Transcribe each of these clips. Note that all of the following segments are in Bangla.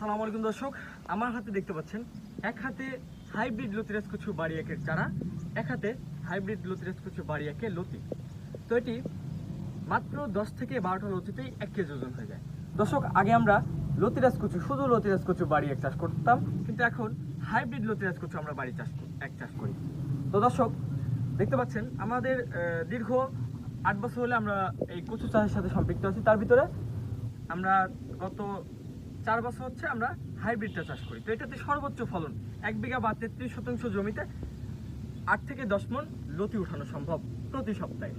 আসসালামু আলাইকুম দর্শক, আমার হাতে দেখতে পাচ্ছেন এক হাতে হাইব্রিড লতিরাজ কচু বাড়ি একের চারা, এক হাতে হাইব্রিড লতিরাজ কচু বাড়ি একে লতি। তো এটি মাত্র 10 থেকে 12টা লতিতেই 1 কেজি ওজন হয়ে যায়। দর্শক, আগে আমরা লতিরাজ কচু, শুধু লতিরাজ কচু বাড়ি এক চাষ করতাম, কিন্তু এখন হাইব্রিড লতিরাজ কচু আমরা বাড়ি চাষ করি। তো দর্শক, দেখতে পাচ্ছেন আমাদের দীর্ঘ 8 বছর হলে আমরা এই কচু চাষের সাথে সম্পৃক্ত আছি। তার ভিতরে আমরা গত 4 বছর হচ্ছে আমরা হাইব্রিডটা চাষ করি। তো এটাতে সর্বোচ্চ ফলন 1 বিঘা বা 33% জমিতে 8 থেকে 10 মণ লতি উঠানো সম্ভব প্রতি সপ্তাহে।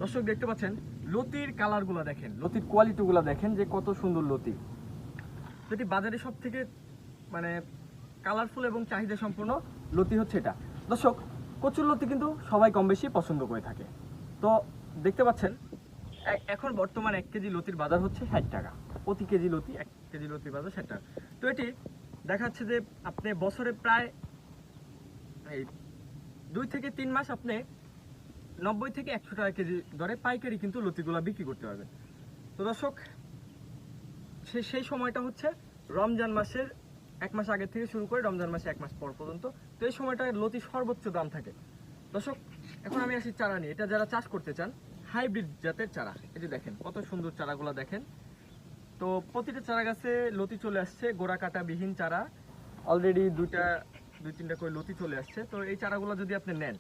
দর্শক, দেখতে পাচ্ছেন লতির কালারগুলো দেখেন, লতির কোয়ালিটিগুলো দেখেন যে কত সুন্দর লতি। যেটি বাজারে সব থেকে মানে কালারফুল এবং চাহিদা সম্পন্ন লতি হচ্ছে এটা। দর্শক, কচুর লতি কিন্তু সবাই কম বেশি পছন্দ করে থাকে। তো দেখতে পাচ্ছেন এখন বর্তমান 1 কেজি লতির বাজার হচ্ছে 60 টাকা প্রতি কেজি লতি। 1 কেজি লতির বাজার 60 টাকা। তো এটি দেখাচ্ছে যে আপনি বছরে প্রায় এই 2 থেকে 3 মাস আপনি 90 থেকে 100 টাকা কেজি দরে পাইকারি কিন্তু লতিগুলা বিক্রি করতে পারবেন। তো দর্শক, সেই সময়টা হচ্ছে রমজান মাসের 1 মাস আগে থেকে শুরু করে রমজান মাসে 1 মাস পর পর্যন্ত। তো এই সময়টায় লতি সর্বোচ্চ দাম থাকে। দর্শক, এখন আমি আসি চারা নিয়ে। এটা যারা চাষ করতে চান, হাইব্রিড জাতের চারা, এই যে দেখেন কত সুন্দর চারাগুলো দেখেন। তো প্রতিটা চারা গাছে লতি চলে আসছে, গোড়া কাটা বিহীন চারা অলরেডি 2-3টা করে লতি চলে আসছে। তো এই চারাগুলো যদি আপনি নেন,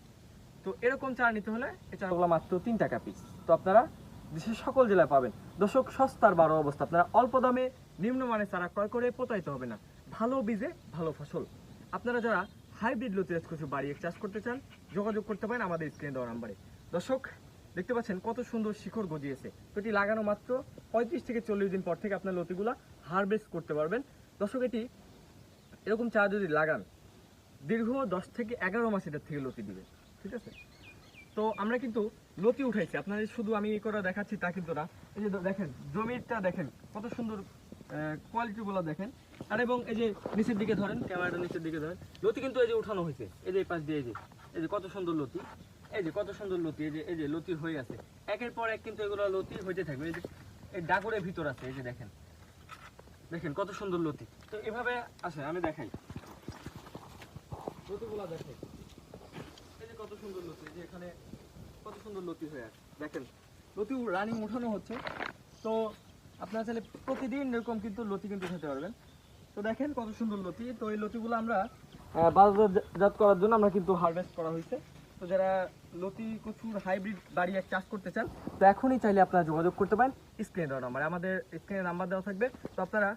তো এরকম চারা নিতে হলে এই চারাগুলো মাত্র 3 টাকা পিস। তো আপনারা দেশের সকল জেলায় পাবেন। দর্শক, সস্তার 12 অবস্থা। আপনারা অল্প দামে নিম্নমানের চারা ক্রয় করে পোতাইতে হবে না, ভালো বীজে ভালো ফসল। আপনারা যারা হাইব্রিড লতিরাজ কচু বাড়ি চাষ করতে চান, যোগাযোগ করতে পারেন আমাদের স্ক্রিনে দেওয়া নাম্বারে। দর্শক, দেখতে পাচ্ছেন কত সুন্দর শিকড় গজিয়েছে। তো এটি লাগানো মাত্র 35 থেকে 40 দিন পর থেকে আপনার লতিগুলা হারভেস্ট করতে পারবেন। দর্শক, এটি এরকম চারা যদি লাগান, দীর্ঘ 10 থেকে 11 মাস এটার থেকে লতি দিবে। ঠিক আছে? তো আমরা কিন্তু লতি উঠাইছি, আপনাদের শুধু আমি এই করে দেখাচ্ছি তা কিন্তু না। এই যে দেখেন জমিটা দেখেন কত সুন্দর, কোয়ালিটিগুলো দেখেন। আর এবং এই যে নিচের দিকে ধরেন, ক্যামেরাটা নিচের দিকে ধরেন, লতি কিন্তু এই যে উঠানো হয়েছে, এই যে এই পাশ দিয়ে এই যে কত সুন্দর লতি, এই যে কত সুন্দর লতি, এই যে লতি হয়ে আছে একের পর এক, কিন্তু এগুলো লতি হইতে থাকবে। এই যে এই ডাগরের ভিতর আছে, এই যে দেখেন দেখেন কত সুন্দর লতি। তো এভাবে আসে, আমি দেখাই লতিগুলা দেখেন, এই যে কত সুন্দর লতি, এই যে এখানে কত সুন্দর লতি হয়ে আছে দেখেন, লতি রানিং উঠানো হচ্ছে। তো আপনারা চাইলে প্রতিদিন এরকম কিন্তু লতি কিন্তু খেতে পারবেন। তো দেখেন কত সুন্দর লতি। তো এই লতিগুলো আমরা বাজারজাত করার জন্য আমরা কিন্তু হারভেস্ট করা হয়েছে। তো যারা লতি কচুর হাইব্রিড বাড়ি এক চাষ করতে চান, তো এখনই চাইলে আপনারা যোগাযোগ করতে পারেন স্ক্রিনে দেওয়া নাম্বারে। আমাদের স্ক্রিনে নাম্বার দেওয়া থাকবে। তো আপনারা